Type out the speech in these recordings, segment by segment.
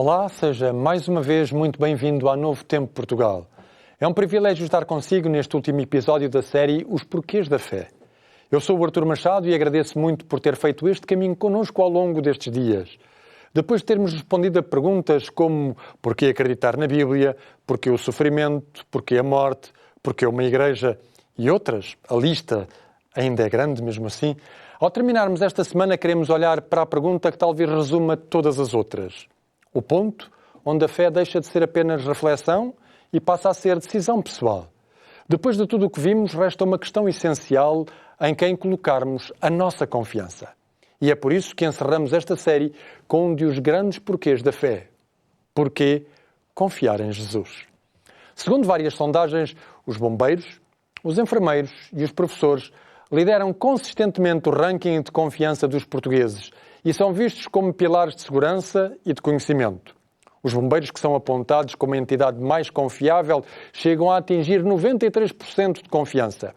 Olá, seja mais uma vez muito bem-vindo à Novo Tempo Portugal. É um privilégio estar consigo neste último episódio da série Os Porquês da Fé. Eu sou o Artur Machado e agradeço muito por ter feito este caminho connosco ao longo destes dias. Depois de termos respondido a perguntas como porquê acreditar na Bíblia, porquê o sofrimento, porquê a morte, porquê uma igreja e outras, a lista ainda é grande mesmo assim, ao terminarmos esta semana queremos olhar para a pergunta que talvez resuma todas as outras. O ponto onde a fé deixa de ser apenas reflexão e passa a ser decisão pessoal. Depois de tudo o que vimos, resta uma questão essencial em quem colocarmos a nossa confiança. E é por isso que encerramos esta série com um dos grandes porquês da fé. Porquê confiar em Jesus? Segundo várias sondagens, os bombeiros, os enfermeiros e os professores lideram consistentemente o ranking de confiança dos portugueses e são vistos como pilares de segurança e de conhecimento. Os bombeiros, que são apontados como a entidade mais confiável, chegam a atingir 93% de confiança.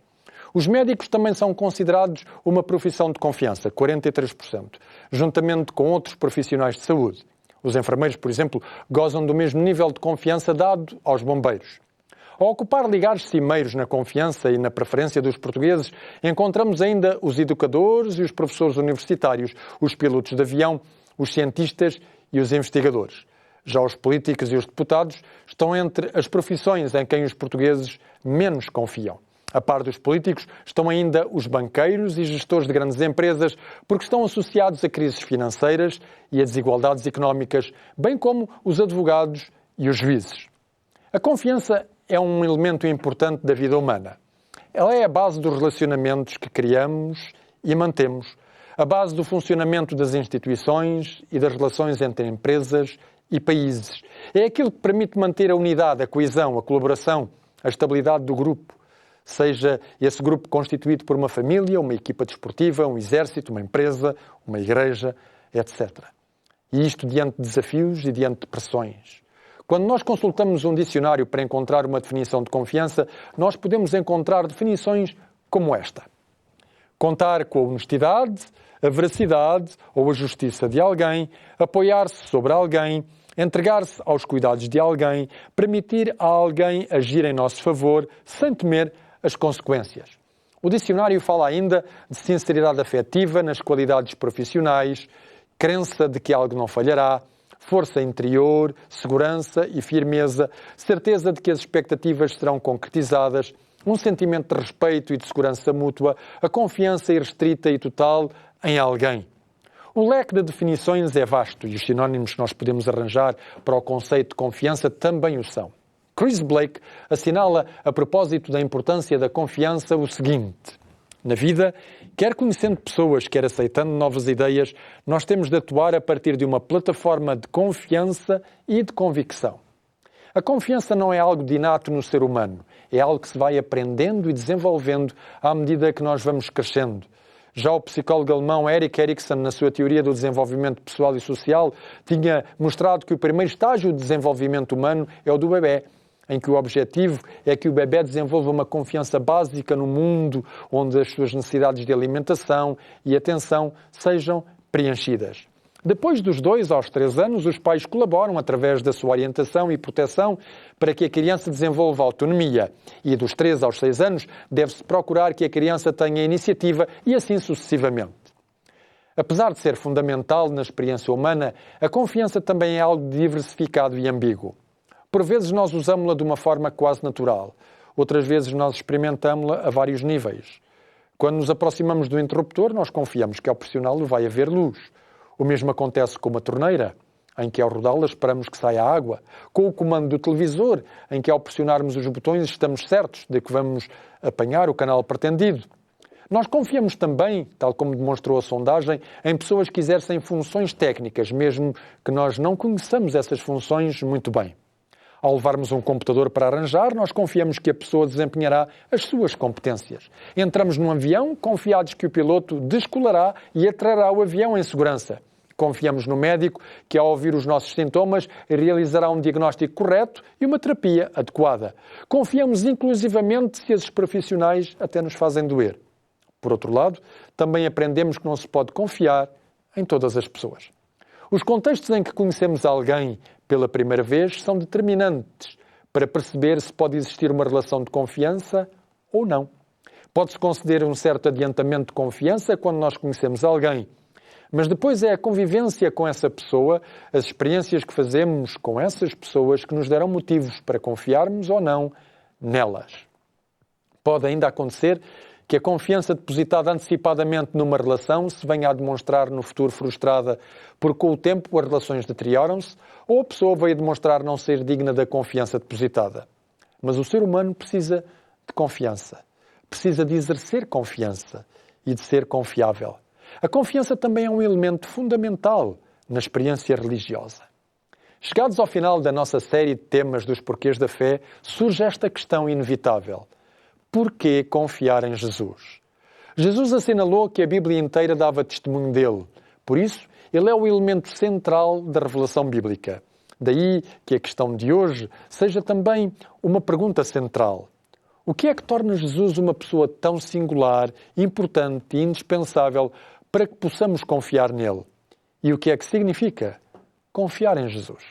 Os médicos também são considerados uma profissão de confiança, 43%, juntamente com outros profissionais de saúde. Os enfermeiros, por exemplo, gozam do mesmo nível de confiança dado aos bombeiros. Ao ocupar lugares cimeiros na confiança e na preferência dos portugueses, encontramos ainda os educadores e os professores universitários, os pilotos de avião, os cientistas e os investigadores. Já os políticos e os deputados estão entre as profissões em quem os portugueses menos confiam. A par dos políticos estão ainda os banqueiros e gestores de grandes empresas, porque estão associados a crises financeiras e a desigualdades económicas, bem como os advogados e os juízes. A confiança é um elemento importante da vida humana. Ela é a base dos relacionamentos que criamos e mantemos, a base do funcionamento das instituições e das relações entre empresas e países. É aquilo que permite manter a unidade, a coesão, a colaboração, a estabilidade do grupo, seja esse grupo constituído por uma família, uma equipa desportiva, um exército, uma empresa, uma igreja, etc. E isto diante de desafios e diante de pressões. Quando nós consultamos um dicionário para encontrar uma definição de confiança, nós podemos encontrar definições como esta. Contar com a honestidade, a veracidade ou a justiça de alguém, apoiar-se sobre alguém, entregar-se aos cuidados de alguém, permitir a alguém agir em nosso favor sem temer as consequências. O dicionário fala ainda de sinceridade afetiva nas qualidades profissionais, crença de que algo não falhará, força interior, segurança e firmeza, certeza de que as expectativas serão concretizadas, um sentimento de respeito e de segurança mútua, a confiança irrestrita e total em alguém. O leque de definições é vasto e os sinónimos que nós podemos arranjar para o conceito de confiança também o são. Chris Blake assinala, a propósito da importância da confiança, o seguinte: na vida, quer conhecendo pessoas, quer aceitando novas ideias, nós temos de atuar a partir de uma plataforma de confiança e de convicção. A confiança não é algo de inato no ser humano, é algo que se vai aprendendo e desenvolvendo à medida que nós vamos crescendo. Já o psicólogo alemão Erik Erikson, na sua teoria do desenvolvimento pessoal e social, tinha mostrado que o primeiro estágio de desenvolvimento humano é o do bebé, em que o objetivo é que o bebé desenvolva uma confiança básica no mundo, onde as suas necessidades de alimentação e atenção sejam preenchidas. Depois dos 2 aos 3 anos, os pais colaboram através da sua orientação e proteção para que a criança desenvolva autonomia. E dos 3 aos 6 anos, deve-se procurar que a criança tenha iniciativa e assim sucessivamente. Apesar de ser fundamental na experiência humana, a confiança também é algo diversificado e ambíguo. Por vezes nós usamos-la de uma forma quase natural. Outras vezes nós experimentamos-la a vários níveis. Quando nos aproximamos do interruptor, nós confiamos que ao pressioná-lo vai haver luz. O mesmo acontece com uma torneira, em que ao rodá-la esperamos que saia água. Com o comando do televisor, em que ao pressionarmos os botões estamos certos de que vamos apanhar o canal pretendido. Nós confiamos também, tal como demonstrou a sondagem, em pessoas que exercem funções técnicas, mesmo que nós não conheçamos essas funções muito bem. Ao levarmos um computador para arranjar, nós confiamos que a pessoa desempenhará as suas competências. Entramos num avião, confiados que o piloto descolará e aterrará o avião em segurança. Confiamos no médico que, ao ouvir os nossos sintomas, realizará um diagnóstico correto e uma terapia adequada. Confiamos inclusivamente se esses profissionais até nos fazem doer. Por outro lado, também aprendemos que não se pode confiar em todas as pessoas. Os contextos em que conhecemos alguém, pela primeira vez, são determinantes para perceber se pode existir uma relação de confiança ou não. Pode-se conceder um certo adiantamento de confiança quando nós conhecemos alguém, mas depois é a convivência com essa pessoa, as experiências que fazemos com essas pessoas que nos darão motivos para confiarmos ou não nelas. Pode ainda acontecer que a confiança depositada antecipadamente numa relação se venha a demonstrar no futuro frustrada porque com o tempo as relações deterioram-se ou a pessoa veio demonstrar não ser digna da confiança depositada. Mas o ser humano precisa de confiança, precisa de exercer confiança e de ser confiável. A confiança também é um elemento fundamental na experiência religiosa. Chegados ao final da nossa série de temas dos porquês da fé, surge esta questão inevitável. Porquê confiar em Jesus? Jesus assinalou que a Bíblia inteira dava testemunho dele. Por isso, ele é o elemento central da revelação bíblica. Daí que a questão de hoje seja também uma pergunta central. O que é que torna Jesus uma pessoa tão singular, importante e indispensável para que possamos confiar nele? E o que é que significa confiar em Jesus?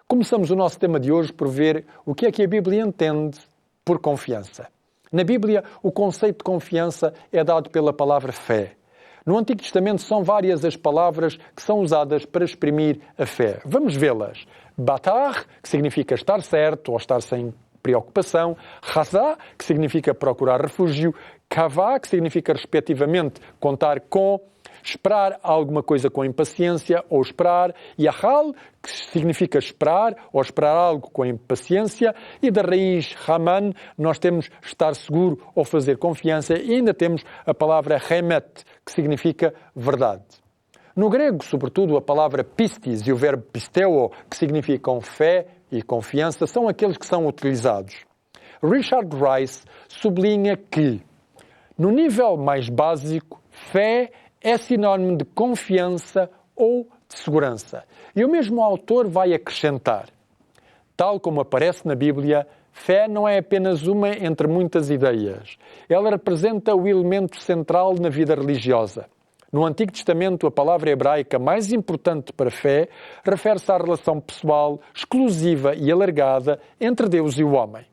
Começamos o nosso tema de hoje por ver o que é que a Bíblia entende por confiança. Na Bíblia, o conceito de confiança é dado pela palavra fé. No Antigo Testamento são várias as palavras que são usadas para exprimir a fé. Vamos vê-las. Batar, que significa estar certo ou estar sem preocupação. Razá, que significa procurar refúgio. Kavá, que significa, respectivamente, contar com. Esperar alguma coisa com impaciência ou esperar. Yahal, que significa esperar ou esperar algo com impaciência. E da raiz Raman, nós temos estar seguro ou fazer confiança. E ainda temos a palavra Remet, que significa verdade. No grego, sobretudo, a palavra pistis e o verbo pisteo, que significam fé e confiança, são aqueles que são utilizados. Richard Rice sublinha que, no nível mais básico, fé é sinónimo de confiança ou de segurança. E o mesmo autor vai acrescentar, tal como aparece na Bíblia, fé não é apenas uma entre muitas ideias. Ela representa o elemento central na vida religiosa. No Antigo Testamento, a palavra hebraica mais importante para fé refere-se à relação pessoal, exclusiva e alargada entre Deus e o homem.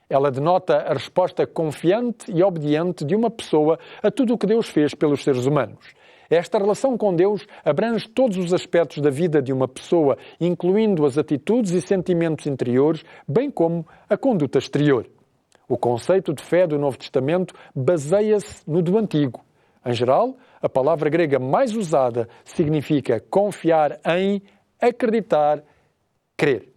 Ela denota a resposta confiante e obediente de uma pessoa a tudo o que Deus fez pelos seres humanos. Esta relação com Deus abrange todos os aspectos da vida de uma pessoa, incluindo as atitudes e sentimentos interiores, bem como a conduta exterior. O conceito de fé do Novo Testamento baseia-se no do Antigo. Em geral, a palavra grega mais usada significa confiar em, acreditar, crer.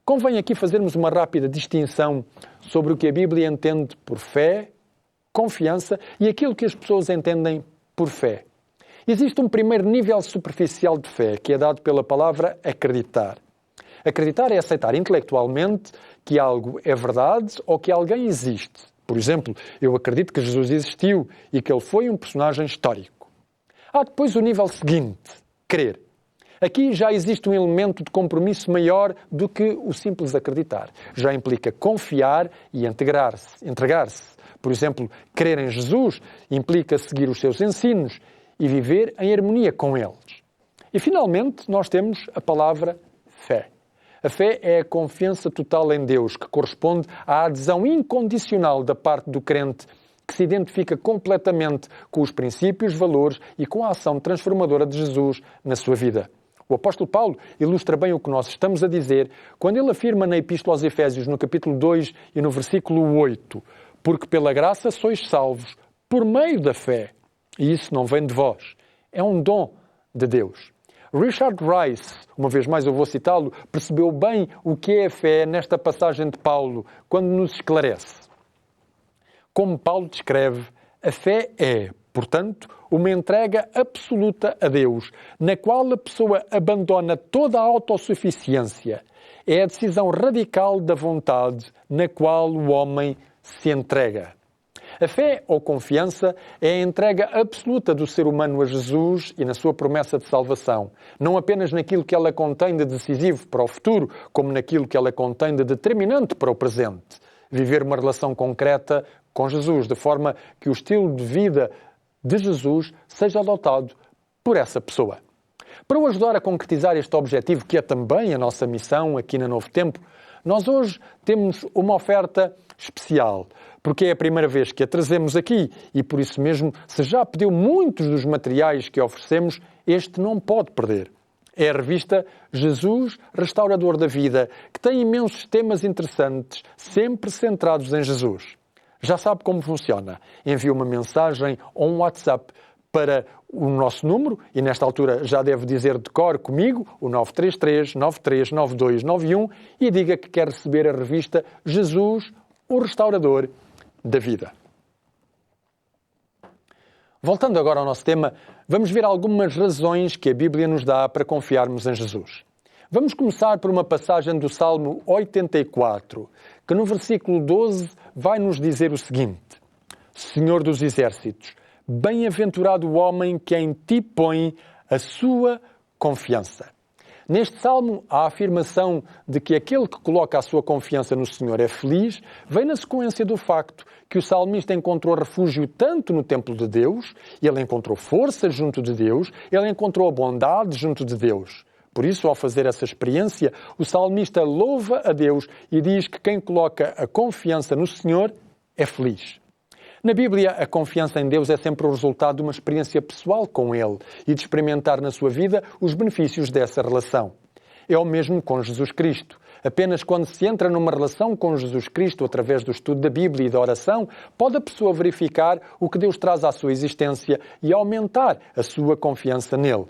Convém aqui fazermos uma rápida distinção sobre o que a Bíblia entende por fé, confiança e aquilo que as pessoas entendem por fé. Existe um primeiro nível superficial de fé, que é dado pela palavra acreditar. Acreditar é aceitar intelectualmente que algo é verdade ou que alguém existe. Por exemplo, eu acredito que Jesus existiu e que ele foi um personagem histórico. Há depois o nível seguinte, crer. Aqui já existe um elemento de compromisso maior do que o simples acreditar. Já implica confiar e entregar-se. Por exemplo, crer em Jesus implica seguir os seus ensinos e viver em harmonia com eles. E, finalmente, nós temos a palavra fé. A fé é a confiança total em Deus, que corresponde à adesão incondicional da parte do crente, que se identifica completamente com os princípios, valores e com a ação transformadora de Jesus na sua vida. O apóstolo Paulo ilustra bem o que nós estamos a dizer quando ele afirma na Epístola aos Efésios, no capítulo 2 e no versículo 8, porque pela graça sois salvos por meio da fé. E isso não vem de vós, é um dom de Deus. Richard Rice, uma vez mais eu vou citá-lo, percebeu bem o que é a fé nesta passagem de Paulo, quando nos esclarece. Como Paulo descreve, a fé é, portanto, uma entrega absoluta a Deus, na qual a pessoa abandona toda a autossuficiência. É a decisão radical da vontade na qual o homem se entrega. A fé ou confiança é a entrega absoluta do ser humano a Jesus e na sua promessa de salvação. Não apenas naquilo que ela contém de decisivo para o futuro, como naquilo que ela contém de determinante para o presente. Viver uma relação concreta com Jesus, de forma que o estilo de vida de Jesus seja adotado por essa pessoa. Para o ajudar a concretizar este objetivo, que é também a nossa missão aqui na Novo Tempo, nós hoje temos uma oferta especial, porque é a primeira vez que a trazemos aqui e por isso mesmo, se já pediu muitos dos materiais que oferecemos, este não pode perder. É a revista Jesus, Restaurador da Vida, que tem imensos temas interessantes, sempre centrados em Jesus. Já sabe como funciona. Envia uma mensagem ou um WhatsApp para o nosso número, e nesta altura já deve dizer de cor comigo, o 933 939291, e diga que quer receber a revista Jesus, o Restaurador da Vida. Voltando agora ao nosso tema, vamos ver algumas razões que a Bíblia nos dá para confiarmos em Jesus. Vamos começar por uma passagem do Salmo 84, que no versículo 12 vai nos dizer o seguinte: Senhor dos Exércitos, bem-aventurado o homem que em ti põe a sua confiança. Neste salmo, a afirmação de que aquele que coloca a sua confiança no Senhor é feliz vem na sequência do facto que o salmista encontrou refúgio tanto no templo de Deus, ele encontrou força junto de Deus, ele encontrou a bondade junto de Deus. Por isso, ao fazer essa experiência, o salmista louva a Deus e diz que quem coloca a confiança no Senhor é feliz. Na Bíblia, a confiança em Deus é sempre o resultado de uma experiência pessoal com Ele e de experimentar na sua vida os benefícios dessa relação. É o mesmo com Jesus Cristo. Apenas quando se entra numa relação com Jesus Cristo através do estudo da Bíblia e da oração, pode a pessoa verificar o que Deus traz à sua existência e aumentar a sua confiança nele.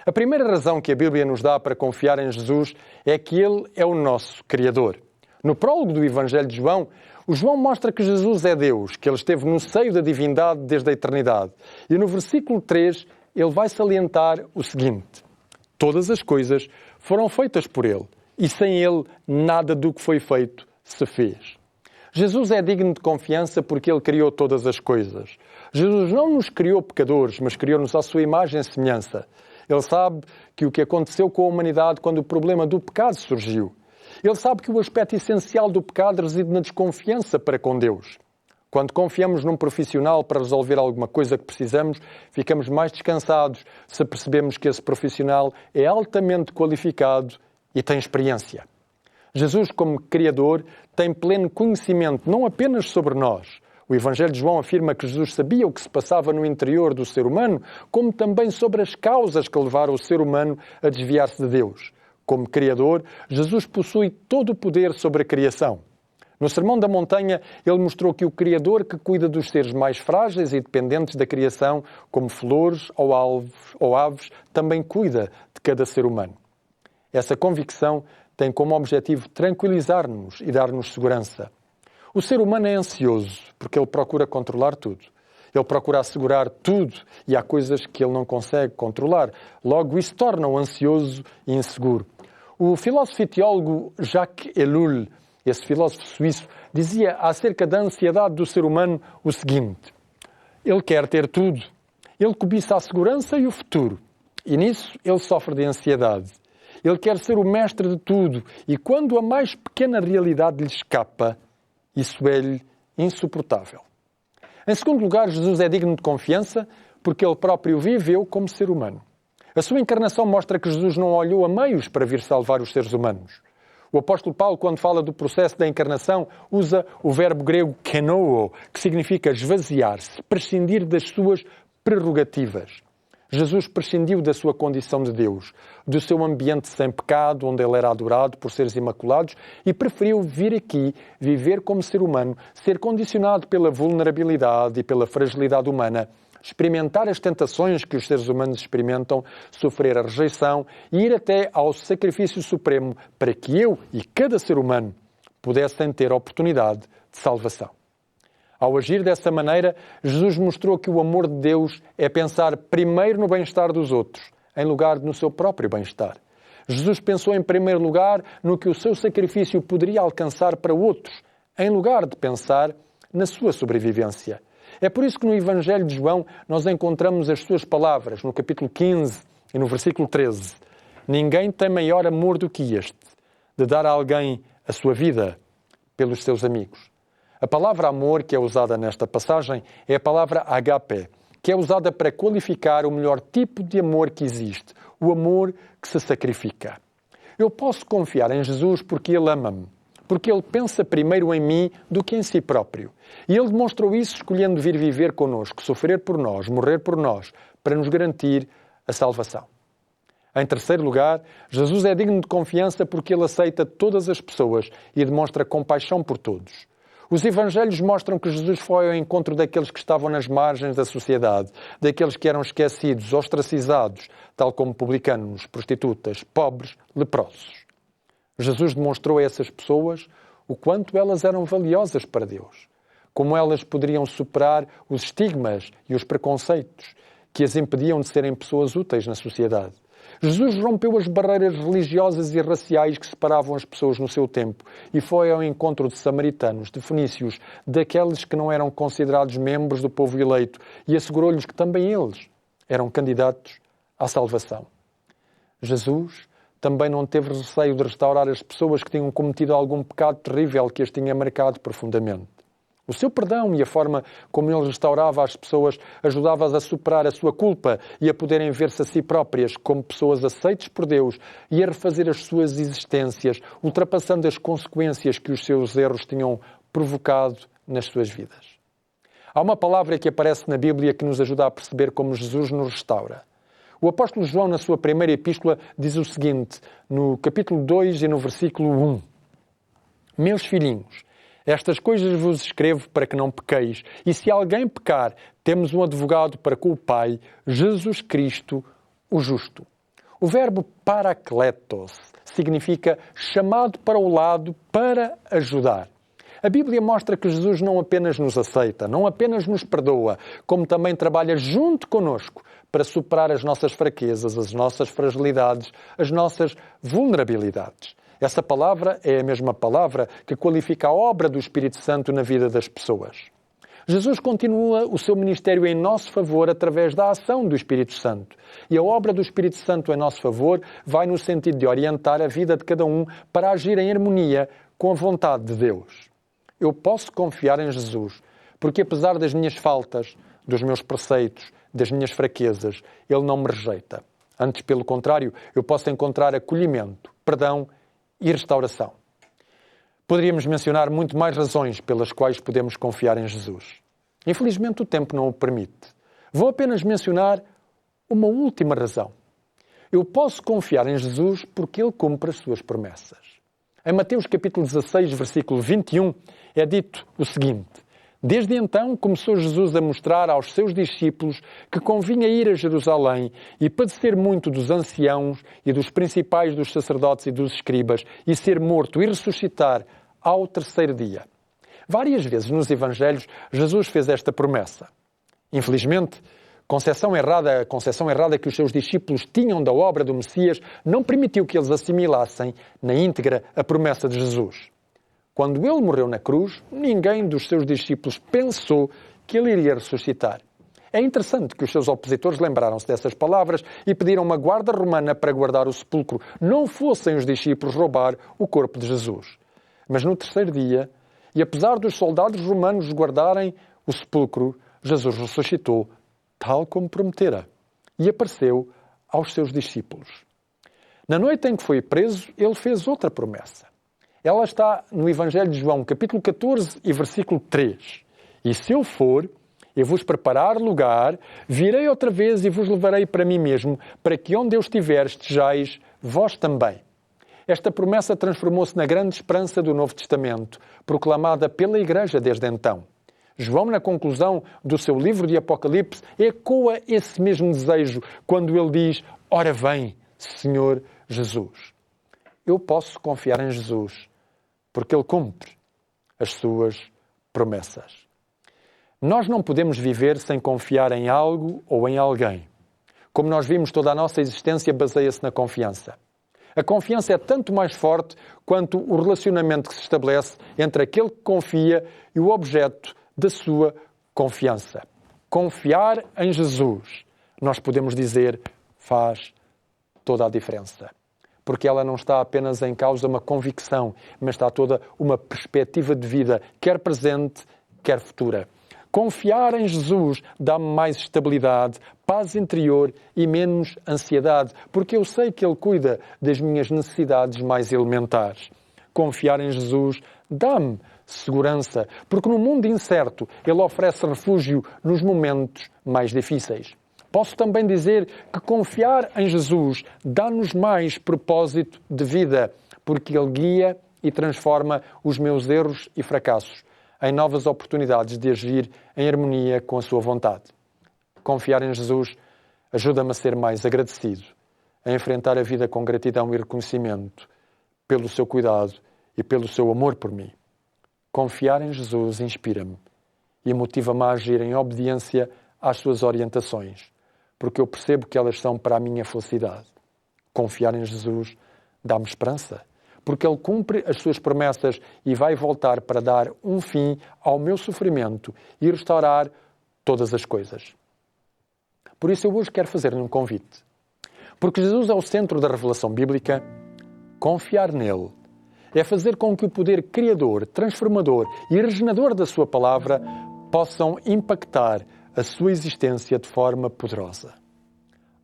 A primeira razão que a Bíblia nos dá para confiar em Jesus é que Ele é o nosso Criador. No prólogo do Evangelho de João, o João mostra que Jesus é Deus, que Ele esteve no seio da divindade desde a eternidade. E no versículo 3, ele vai salientar o seguinte: todas as coisas foram feitas por Ele, e sem Ele nada do que foi feito se fez. Jesus é digno de confiança porque Ele criou todas as coisas. Jesus não nos criou pecadores, mas criou-nos à sua imagem e semelhança. Ele sabe que o que aconteceu com a humanidade quando o problema do pecado surgiu. Ele sabe que o aspecto essencial do pecado reside na desconfiança para com Deus. Quando confiamos num profissional para resolver alguma coisa que precisamos, ficamos mais descansados se percebemos que esse profissional é altamente qualificado e tem experiência. Jesus, como Criador, tem pleno conhecimento não apenas sobre nós. O Evangelho de João afirma que Jesus sabia o que se passava no interior do ser humano, como também sobre as causas que levaram o ser humano a desviar-se de Deus. Como Criador, Jesus possui todo o poder sobre a criação. No Sermão da Montanha, ele mostrou que o Criador que cuida dos seres mais frágeis e dependentes da criação, como flores ou aves, também cuida de cada ser humano. Essa convicção tem como objetivo tranquilizar-nos e dar-nos segurança. O ser humano é ansioso porque ele procura controlar tudo. Ele procura assegurar tudo e há coisas que ele não consegue controlar. Logo, isso torna-o ansioso e inseguro. O filósofo e teólogo Jacques Ellul, esse filósofo suíço, dizia acerca da ansiedade do ser humano o seguinte: ele quer ter tudo, ele cobiça a segurança e o futuro, e nisso ele sofre de ansiedade. Ele quer ser o mestre de tudo e quando a mais pequena realidade lhe escapa, isso é-lhe insuportável. Em segundo lugar, Jesus é digno de confiança porque ele próprio viveu como ser humano. A sua encarnação mostra que Jesus não olhou a meios para vir salvar os seres humanos. O apóstolo Paulo, quando fala do processo da encarnação, usa o verbo grego kenoo, que significa esvaziar-se, prescindir das suas prerrogativas. Jesus prescindiu da sua condição de Deus, do seu ambiente sem pecado, onde ele era adorado por seres imaculados, e preferiu vir aqui, viver como ser humano, ser condicionado pela vulnerabilidade e pela fragilidade humana, experimentar as tentações que os seres humanos experimentam, sofrer a rejeição e ir até ao sacrifício supremo para que eu e cada ser humano pudessem ter a oportunidade de salvação. Ao agir dessa maneira, Jesus mostrou que o amor de Deus é pensar primeiro no bem-estar dos outros, em lugar de no seu próprio bem-estar. Jesus pensou em primeiro lugar no que o seu sacrifício poderia alcançar para outros, em lugar de pensar na sua sobrevivência. É por isso que no Evangelho de João nós encontramos as suas palavras, no capítulo 15 e no versículo 13. Ninguém tem maior amor do que este, de dar a alguém a sua vida pelos seus amigos. A palavra amor que é usada nesta passagem é a palavra agape, que é usada para qualificar o melhor tipo de amor que existe, o amor que se sacrifica. Eu posso confiar em Jesus porque Ele ama-me, porque Ele pensa primeiro em mim do que em si próprio. E Ele demonstrou isso escolhendo vir viver connosco, sofrer por nós, morrer por nós, para nos garantir a salvação. Em terceiro lugar, Jesus é digno de confiança porque Ele aceita todas as pessoas e demonstra compaixão por todos. Os evangelhos mostram que Jesus foi ao encontro daqueles que estavam nas margens da sociedade, daqueles que eram esquecidos, ostracizados, tal como publicanos, prostitutas, pobres, leprosos. Jesus demonstrou a essas pessoas o quanto elas eram valiosas para Deus, como elas poderiam superar os estigmas e os preconceitos que as impediam de serem pessoas úteis na sociedade. Jesus rompeu as barreiras religiosas e raciais que separavam as pessoas no seu tempo e foi ao encontro de samaritanos, de fenícios, daqueles que não eram considerados membros do povo eleito e assegurou-lhes que também eles eram candidatos à salvação. Jesus também não teve receio de restaurar as pessoas que tinham cometido algum pecado terrível que as tinha marcado profundamente. O seu perdão e a forma como ele restaurava as pessoas ajudava-as a superar a sua culpa e a poderem ver-se a si próprias como pessoas aceites por Deus e a refazer as suas existências, ultrapassando as consequências que os seus erros tinham provocado nas suas vidas. Há uma palavra que aparece na Bíblia que nos ajuda a perceber como Jesus nos restaura. O apóstolo João, na sua primeira epístola, diz o seguinte, no capítulo 2 e no versículo 1. Meus filhinhos, estas coisas vos escrevo para que não pequeis. E se alguém pecar, temos um advogado para com o Pai, Jesus Cristo, o justo. O verbo parakletos significa chamado para o lado para ajudar. A Bíblia mostra que Jesus não apenas nos aceita, não apenas nos perdoa, como também trabalha junto conosco para superar as nossas fraquezas, as nossas fragilidades, as nossas vulnerabilidades. Essa palavra é a mesma palavra que qualifica a obra do Espírito Santo na vida das pessoas. Jesus continua o seu ministério em nosso favor através da ação do Espírito Santo. E a obra do Espírito Santo em nosso favor vai no sentido de orientar a vida de cada um para agir em harmonia com a vontade de Deus. Eu posso confiar em Jesus, porque apesar das minhas faltas, dos meus preceitos, das minhas fraquezas, Ele não me rejeita. Antes, pelo contrário, eu posso encontrar acolhimento, perdão e restauração. Poderíamos mencionar muito mais razões pelas quais podemos confiar em Jesus. Infelizmente o tempo não o permite. Vou apenas mencionar uma última razão. Eu posso confiar em Jesus porque Ele cumpre as suas promessas. Em Mateus capítulo 16, versículo 21, é dito o seguinte: Desde então começou Jesus a mostrar aos seus discípulos que convinha ir a Jerusalém e padecer muito dos anciãos e dos principais dos sacerdotes e dos escribas e ser morto e ressuscitar ao terceiro dia. Várias vezes nos Evangelhos Jesus fez esta promessa. Infelizmente, a concepção errada que os seus discípulos tinham da obra do Messias não permitiu que eles assimilassem na íntegra a promessa de Jesus. Quando ele morreu na cruz, ninguém dos seus discípulos pensou que ele iria ressuscitar. É interessante que os seus opositores lembraram-se dessas palavras e pediram uma guarda romana para guardar o sepulcro. Não fossem os discípulos roubar o corpo de Jesus. Mas no terceiro dia, e apesar dos soldados romanos guardarem o sepulcro, Jesus ressuscitou, tal como prometera, e apareceu aos seus discípulos. Na noite em que foi preso, ele fez outra promessa. Ela está no Evangelho de João, capítulo 14 e versículo 3. E se eu for, eu vos preparar lugar, virei outra vez e vos levarei para mim mesmo, para que onde eu estiver estejais vós também. Esta promessa transformou-se na grande esperança do Novo Testamento, proclamada pela Igreja desde então. João, na conclusão do seu livro de Apocalipse, ecoa esse mesmo desejo quando ele diz: Ora vem, Senhor Jesus. Eu posso confiar em Jesus, porque Ele cumpre as suas promessas. Nós não podemos viver sem confiar em algo ou em alguém. Como nós vimos, toda a nossa existência baseia-se na confiança. A confiança é tanto mais forte quanto o relacionamento que se estabelece entre aquele que confia e o objeto da sua confiança. Confiar em Jesus, nós podemos dizer, faz toda a diferença. Porque ela não está apenas em causa uma convicção, mas está toda uma perspectiva de vida, quer presente, quer futura. Confiar em Jesus dá-me mais estabilidade, paz interior e menos ansiedade, porque eu sei que Ele cuida das minhas necessidades mais elementares. Confiar em Jesus dá-me segurança, porque no mundo incerto Ele oferece refúgio nos momentos mais difíceis. Posso também dizer que confiar em Jesus dá-nos mais propósito de vida, porque Ele guia e transforma os meus erros e fracassos em novas oportunidades de agir em harmonia com a sua vontade. Confiar em Jesus ajuda-me a ser mais agradecido, a enfrentar a vida com gratidão e reconhecimento pelo seu cuidado e pelo seu amor por mim. Confiar em Jesus inspira-me e motiva-me a agir em obediência às suas orientações, porque eu percebo que elas são para a minha felicidade. Confiar em Jesus dá-me esperança, porque Ele cumpre as suas promessas e vai voltar para dar um fim ao meu sofrimento e restaurar todas as coisas. Por isso eu hoje quero fazer-lhe um convite. Porque Jesus é o centro da revelação bíblica, confiar nele é fazer com que o poder criador, transformador e regenerador da sua palavra possam impactar a sua existência de forma poderosa.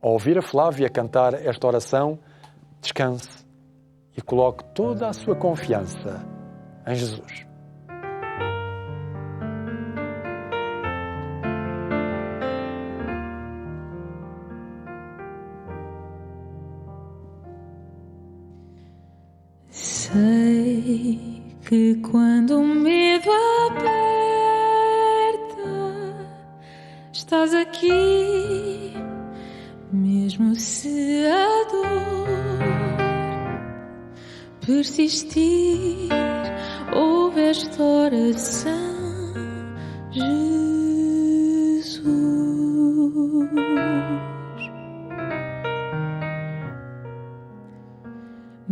Ao ouvir a Flávia cantar esta oração, descanse e coloque toda a sua confiança em Jesus. Sei que quando o medo aperta, estás aqui, mesmo se a dor persistir, ouve esta oração, Jesus.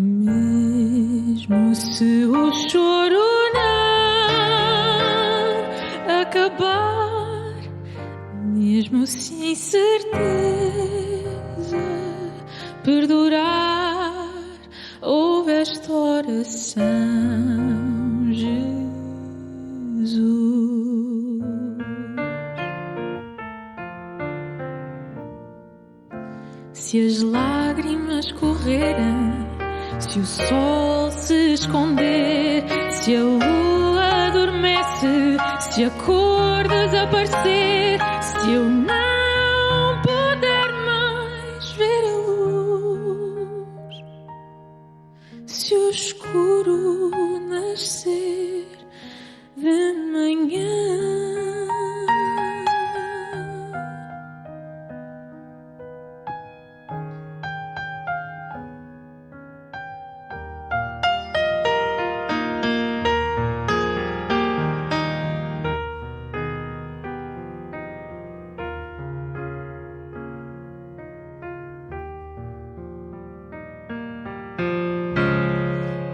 Mesmo se o choro não acabar, mesmo se a incerteza perdurar, ouve esta oração, Jesus. Se as lágrimas correrem, se o sol se esconder, se a lua adormece, se a cor desaparecer, se eu não puder mais ver a luz, se o escuro nascer de manhã,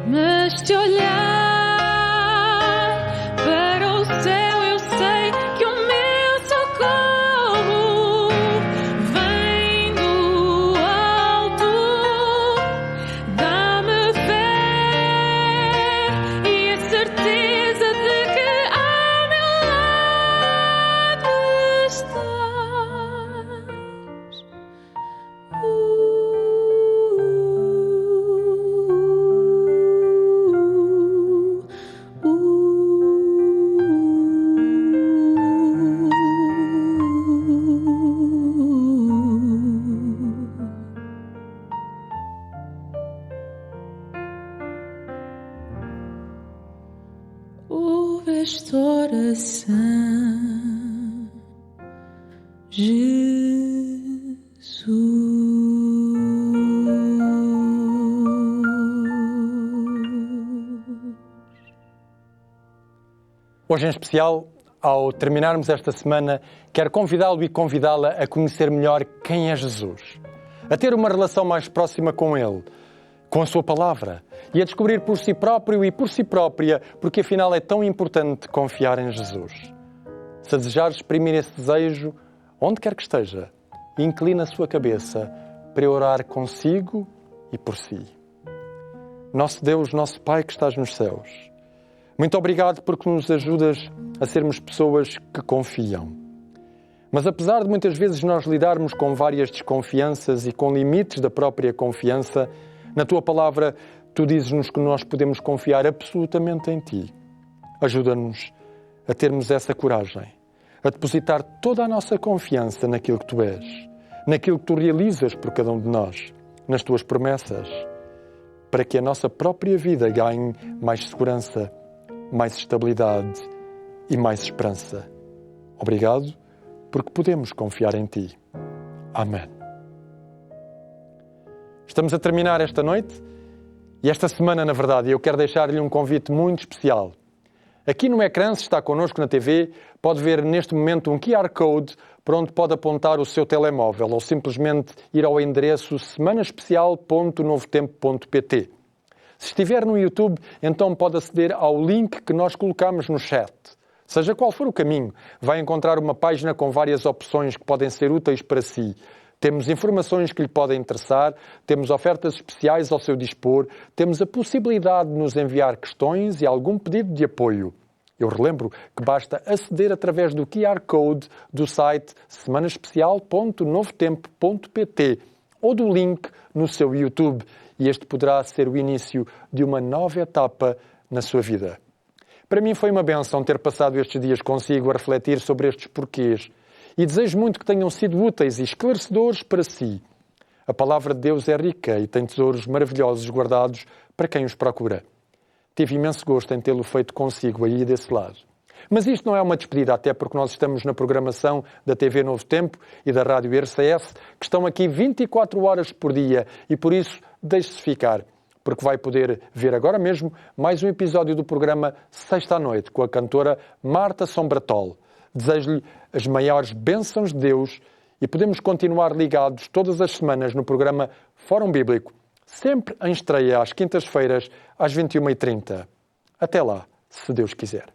mas te olhar para o céu, eu sei que o meu socorro vem do alto. Dá-me fé e a certeza de que ao meu lado estás. Ouve esta oração, Jesus. Hoje em especial, ao terminarmos esta semana, quero convidá-lo e convidá-la a conhecer melhor quem é Jesus, a ter uma relação mais próxima com Ele, com a sua palavra, e a descobrir por si próprio e por si própria, porque afinal é tão importante confiar em Jesus. Se desejar exprimir esse desejo, onde quer que esteja, inclina a sua cabeça para orar consigo e por si. Nosso Deus, nosso Pai que estás nos céus, muito obrigado porque nos ajudas a a sermos pessoas que confiam. Mas apesar de muitas vezes nós lidarmos com várias desconfianças e com limites da própria confiança, na Tua Palavra Tu dizes-nos que nós podemos confiar absolutamente em Ti. Ajuda-nos a termos essa coragem, a depositar toda a nossa confiança naquilo que Tu és, naquilo que Tu realizas por cada um de nós, nas Tuas promessas, para que a nossa própria vida ganhe mais segurança, mais estabilidade e mais esperança. Obrigado, porque podemos confiar em Ti. Amém. Estamos a terminar esta noite e esta semana, na verdade, eu quero deixar-lhe um convite muito especial. Aqui no ecrã, se está connosco na TV, pode ver neste momento um QR Code para onde pode apontar o seu telemóvel ou simplesmente ir ao endereço semanaespecial.novotempo.pt. Se estiver no YouTube, então pode aceder ao link que nós colocamos no chat. Seja qual for o caminho, vai encontrar uma página com várias opções que podem ser úteis para si. Temos informações que lhe podem interessar, temos ofertas especiais ao seu dispor, temos a possibilidade de nos enviar questões e algum pedido de apoio. Eu relembro que basta aceder através do QR Code do site semanaespecial.novotempo.pt ou do link no seu YouTube e este poderá ser o início de uma nova etapa na sua vida. Para mim foi uma bênção ter passado estes dias consigo a refletir sobre estes porquês e desejo muito que tenham sido úteis e esclarecedores para si. A palavra de Deus é rica e tem tesouros maravilhosos guardados para quem os procura. Tive imenso gosto em tê-lo feito consigo aí desse lado. Mas isto não é uma despedida, até porque nós estamos na programação da TV Novo Tempo e da Rádio RCS, que estão aqui 24 horas por dia e por isso deixe-se ficar, porque vai poder ver agora mesmo mais um episódio do programa Sexta à Noite com a cantora Marta Sombratol. Desejo-lhe as maiores bênçãos de Deus e podemos continuar ligados todas as semanas no programa Fórum Bíblico, sempre em estreia às quintas-feiras às 21h30. Até lá, se Deus quiser.